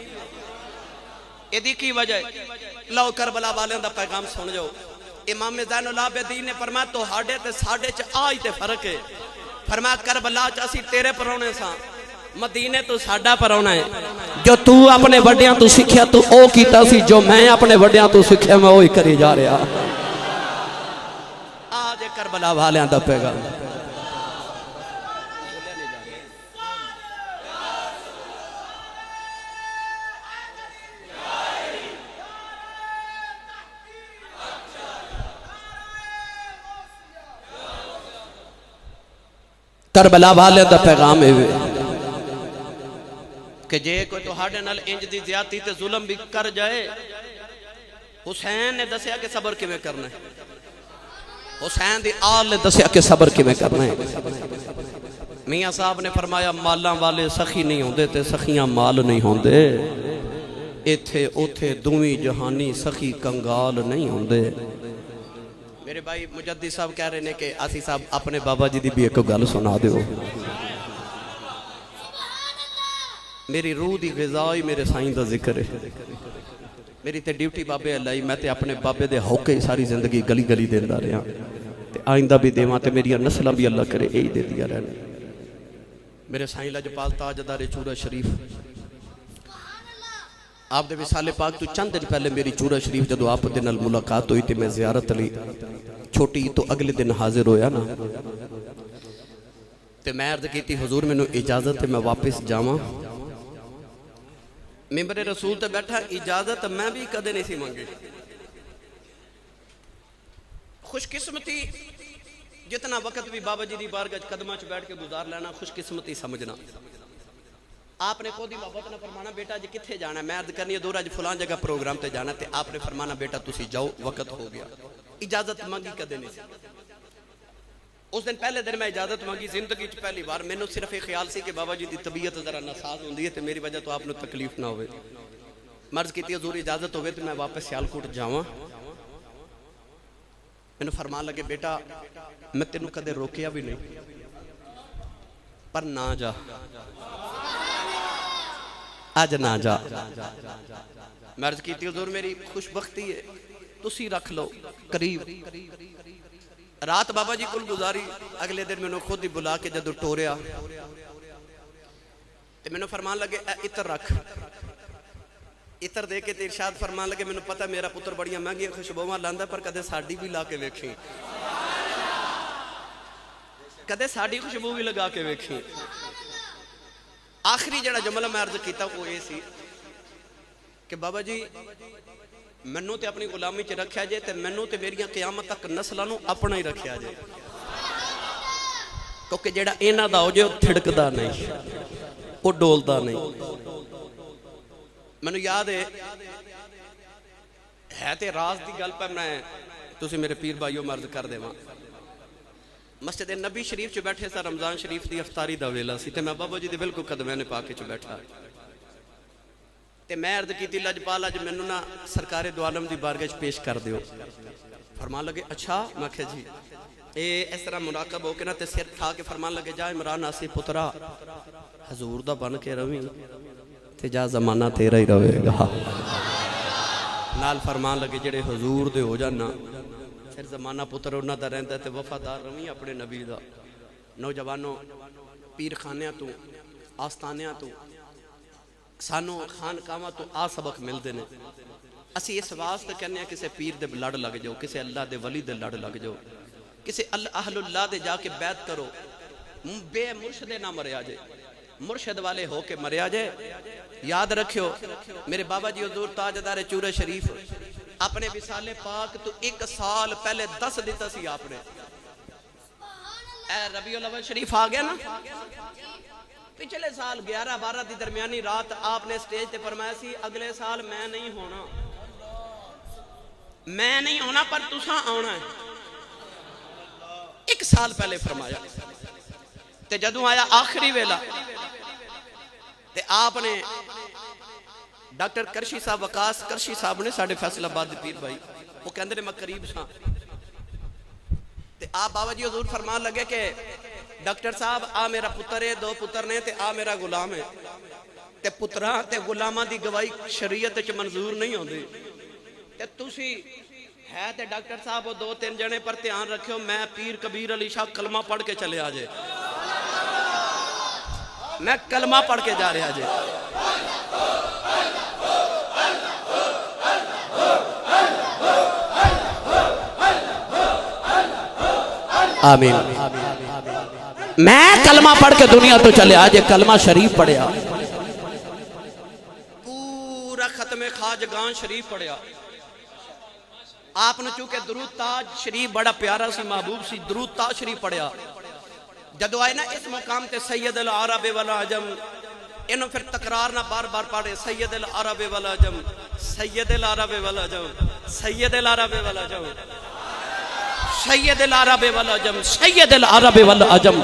एदी की वजह? लो करबला वाले दा पैगाम सुन जाओ। इमाम ज़ैनुल आबिदीन ने फरमाया तुहाडे ते साडे च आज ते फर्क है। फरमाया करबला च असी तेरे परौने सा, मदीने तू साडा परौना है। जो तू अपने वड्डियां तू सीखिया तू ओ कीता सी, जो मैं अपने वड्डियां तू सीखिया मैं ओही करी जा रहा। आज करबला वालियां दा पैगाम। करबला वाले दा पैगाम है कि जे कोई तुहाडे नाल इंज दी ज्यादती ते जुल्म भी कर जाए, हुसैन ने दसिया कि सबर किवें करना है। हुसैन दी आल ने दसिया कि सबर किवें करना है। मियां साहब ने फरमाया मालां वाले सखी नहीं होंदे ते सखियां माल नहीं होंदे, इत्थे उथे दुवी जहानी सखी कंगाल नहीं होंदे। मेरे भाई मुजद्दी साहब कह रहे हैं कि आसी साहब अपने बाबा जी दी भी एक गल सुना दो। मेरी रूह दी ग़िज़ा मेरे साईं दा जिक्र है। मेरी ते ड्यूटी बाबे अल्लाह ही, मैं ते अपने बाबे दे होके सारी जिंदगी गली गली देंदा रहा ते आइंदा भी देवां ते मेरी नस्लां भी अल्लाह करे यही दे दिया रहने। मेरे साईं लजपाल ताजदार चूरा शरीफ आप दे विसाले पाक तो चंद दिन पहले मेरी चूरा शरीफ जदों आप दे नाल मुलाकात हुई तो मैं ज़ियारत लई छोटी तो अगले दिन हाजिर होया ना, तो मैं अर्ज की हुजूर मैनू इजाजत है मैं वापस जावां। मिंबरे रसूल ते बैठा, इजाजत मैं भी कदे नहीं सी मंगी। खुशकिस्मती जितना वक्त भी बाबा जी की बारगाह कदमां च बैठ के गुजार लेना खुशकिस्मती समझना। आपने खुद ही मोहब्बत ना फरमाना बेटा जी कित्थे जाना है, मैं अर्ज करनी है दूर अज फलां जगह प्रोग्राम ते जाना, ते आपने फरमाना बेटा तुसी जाओ वक्त हो गया। इजाजत मंगी कदे नहीं सी। उस दिन पहले दिन मैं इजाजत मंगी जिंदगी च पहली बार। मैनू सिर्फ एक ख्याल सी कि बाबा जी की तबीयत जरा नासाज होंदी है तो मेरी वजह तो आपको तकलीफ ना हो। मर्ज की हजूर इजाजत हो तो मैं वापस सियालकोट जावां। मैनू फरमान लगे बेटा मैं तेनू कदे रोकिया भी नहीं, पर ना जा अज ना जा। मर्ज की हजूर मेरी खुशबख्ती है तुसी रख लो करीब। रात बाबा जी को गुजारी, अगले दिन मैनू खुद ही बुला के जदों टोरिया तो मैनू फरमान लगे इतर रख। इतर दे के इरशाद फरमान लगे मैनू पता मेरा पुत्र बड़ियां महंगियां खुशबुआं लांदा पर कदे साडी भी ला के वेखी, कदे साडी खुशबू भी लगा के वेखी। आखिरी जड़ा जुमला मैं अर्ज किया वो ये सी कि बाबा जी मैनू तो अपनी गुलामी च रखा जे ते मैनू तो मेरिया क़यामत तक नस्लों नू अपना ही रखा जे, क्योंकि जेड़ा इन्हां दा हो जे थिड़कदा नहीं वो डोलदा नहीं। मैनू याद है ते राज की गल पर मैं तुसी मेरे पीर भाईओ मर्ज कर देवां। मस्जिद नबी शरीफ च बैठे सा, रमजान शरीफ की अफतारी का वेला सी, मैं बाबा जी के बिल्कुल कदमे ने पाके च बैठा ते मैं अर्ज की लजपाल अज मैनू ना सरकारे दो आलम की बारगाह च पेश कर दियो। फरमान लगे अच्छा। मैं आख्या जी ये इस तरह मुराकब होके ना ते सिर खा के फरमान लगे जा इमरान आसी पुत्रा हजूर दा बन के रवी ते जा जमाना तेरा ही रहेगा। नाल फरमान लगे जेड़े हजूर दे हो जाना फिर जमाना पुत्र उन्हों का रहिंदा ते वफादार रवी अपने नबी का। नौजवानों पीर खानिया तो आस्थानिया तो सानू खानकावां तो आ सबक मिलते हैं। असी इस वास्ते कहने किसी पीर दे लड़ लग जाओ, किसी अल्लाह दे वली दे लड़ लग जाओ, किसी अहलुल्लाह दे जाके बैत करो, बे मुर्शदे ना मरिया जे, मुर्शद वाले हो के मरिया जे। याद रखियो मेरे बाबा जी हुजूर ताजदार चूरे शरीफ अपने विसाले पाक तो 1 साल पहले 10 दिता सी आपने। रबीउल अव्वल शरीफ आ गया ना, पिछले साल 11-12 की दरमियानी रात आपने स्टेज पे फरमाया सी अगले साल मैं नहीं होना पर तुसा आना है। 1 साल पहले फरमाया। ते जदों आया आखिरी वेला ते आपने डॉक्टर करशी साहब वकास करशी साहब ने साढ़े फैसलाबाद दे पीर भाई वो कहते ने मैं करीब सा ते आप बाबा जी हजूर फरमान लगे कि डॉक्टर साहब आ मेरा पुत्र है, 2 पुत्र ने ते आ मेरा गुलाम है ते पुत्रा ते गुलामां दी गवाही शरीयत च मंजूर नहीं होंदी ते तुसी है ते डॉक्टर साहब वो 2-3 जने पर ध्यान रखियो मैं पीर कबीर अली शाह कलमा पढ़ के चले आजे, मैं कलमा पढ़ के जा रहा जे। आमीन। मैं कलमा पढ़ के दुनिया तो चले आज कलमा शरीफ पढ़िया, पूरा खत्मे खाजगान शरीफ पढ़िया। आपने चूंकि दरूद ताज शरीफ बड़ा प्यारा सी महबूब सी, दरूद ताज शरीफ पढ़िया। जदों आए ना इस मुकाम ते सैयद अल अरब वल अजम, इन्हों फिर तकरार ना बार बार पढ़े सैयद अल अरब वल अजम, सैयद अल अरब वल अजम, सैयद अल अरब वल अजम, सैयद अल अरब वल अजम, सैयद अल अरब वल अजम।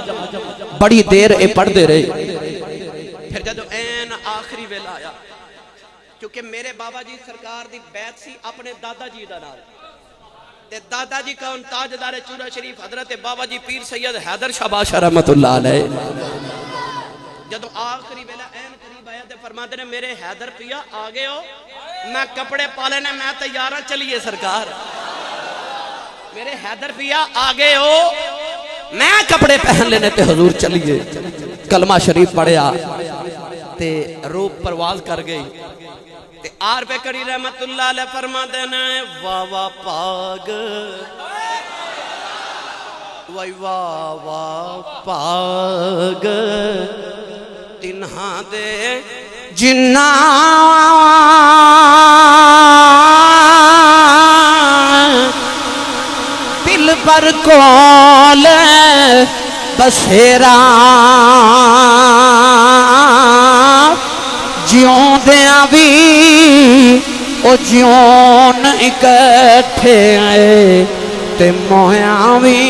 बड़ी देर ये पढ़ते रहे। फिर जदों ऐन आखिरी वेला आया, क्योंकि मेरे बाबा जी सरकार दी बैत सी अपने दादा जी दा नाल ते दादा जी कौन ताजदार चूरा शरीफ हजरत बाबा जी पीर सैयद हैदर शाह बादशाह रहमतुल्लाह अलैह। जदों आखिरी वेला ऐन करीब आया ते फरमाते ने मेरे हैदर पिया आ गए हो, मैं कपड़े पाले ने मैं तैयार हां चलिए सरकार। मेरे हैदर पिया आ गए हो, मैं कपड़े पहन लेने ते हुजूर चलिए। कलमा शरीफ पढ़िया ते रूप परवाज कर गई ते आर पे कड़ी रहमतुल्लाह अलैह फरमाते ने वाह वाह पाग वाह वाह वाह पाग तिन्हां दे जिन्ना दिल पर कोल बसेरा जिउंदियां भी ओ जिउन इकट्ठे आए ते मोया भी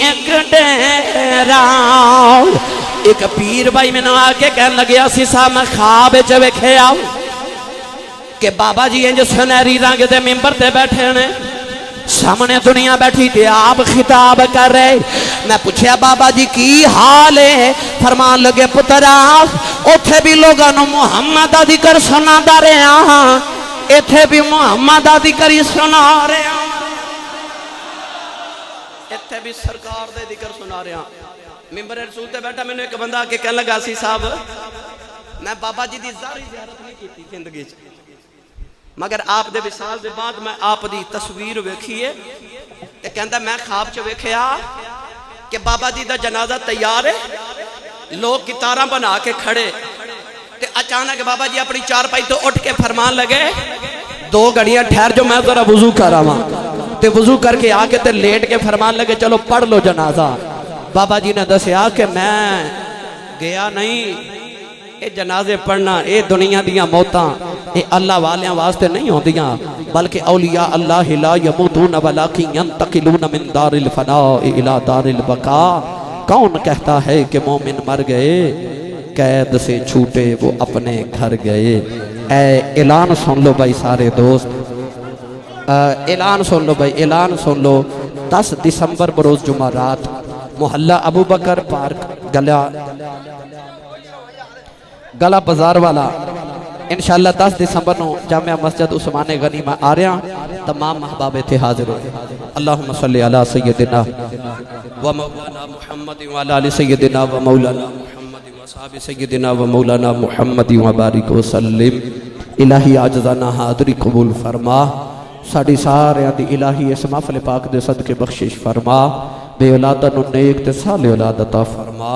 एक डेरा। एक पीर भाई मैंने आके कहन लगे सी साहब मैं ख्वाब च वेखिया कि बाबा जी इंज सुनहरी रंग दे मिंबर ते बैठे ने, सामने दुनिया बैठी ते आप खिताब कर रहे। मैं पूछया बाबा जी की हाल है? फरमान लगे पुत्रा उथे भी लोगों को मुहम्मद दा जिक्र सुनादा रहा, इथे भी मुहम्मद दा जिक्र ही सुना रहा, इत्थे भी सरकार दे जिक्र सुना रहा। मिंबर रसूल ते बैठा मैंने एक बंदा आके कहन लगा सी साहब मैं बाबा जी दी ज़ारी ज़ियारत नहीं की जिंदगी च, मगर आप दे विसाल दे बाद मैं आप दी तस्वीर वेखी है ते कहंदा मैं ख्वाब च वेखिया कि बाबा जी दा जनाजा तैयार है, लोग कितारां बना के खड़े ते अचानक बाबा जी अपनी चारपाई तो उठ के फरमान लगे 2 घड़ियां ठहर जो मैं जरा वुजू करावा ते वुजू करके आके ते लेट के फरमान लगे चलो पढ़ लो जनाजा। बाबा जी ने दसिया कि मैं गया नहीं, ये जनाजे पढ़ना ये दुनिया दियां मौतां ये अल्लाह वालियां वास्ते नहीं होंदियां, बल्कि औलिया अल्लाह ला यमूतून वलाकिन यंतकिलून मिन दारिल फना इला दारिल बका। कौन कहता है कि मोमिन मर गए, कैद से छूटे वो अपने घर गए। ऐलान सुन लो भाई सारे दोस्त, ऐलान सुन लो भाई, ऐलान सुन लो। 10 दिसंबर बरोज जुमा रात मोहल्ला अबू बकर पार्क गला बाजार वाला इंशाअल्लाह 10 दिसंबर को जामिया मस्जिद उस्माने गनी में आ रहा। तमाम महबाब थे हाजिर हो। अल्लाहुम्मा सल्ली अला सय्यदिना व मौलाना मुहम्मद व अला आलि सय्यदिना व मौलाना मुहम्मद व असहाबि सय्यदिना व मौलाना मुहम्मद व बारिक व सल्लिम। इलाही आजजाना हाज़री कबूल फरमा, साड़ी सारियां दी इलाही इस महफिल पाक दे सदके बख्शिश फरमा। बे औलादा नूं नेक ते साले औलाद अता फरमा,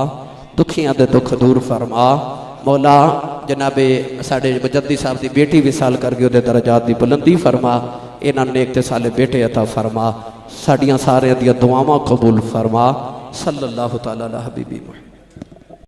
दुखियां दे दुख दूर फरमा। मौला जनाबे साडे मुजद्दी साहब की बेटी विसाल करके उहदे दरजात की बुलंदी फरमा, इन्हां नेक ते साले बेटे अता फरमा, साड़ियां सारे दियां दुआवां कबूल फरमा। सल्लल्लाहु तआला अला हबीबी मुहम्मद।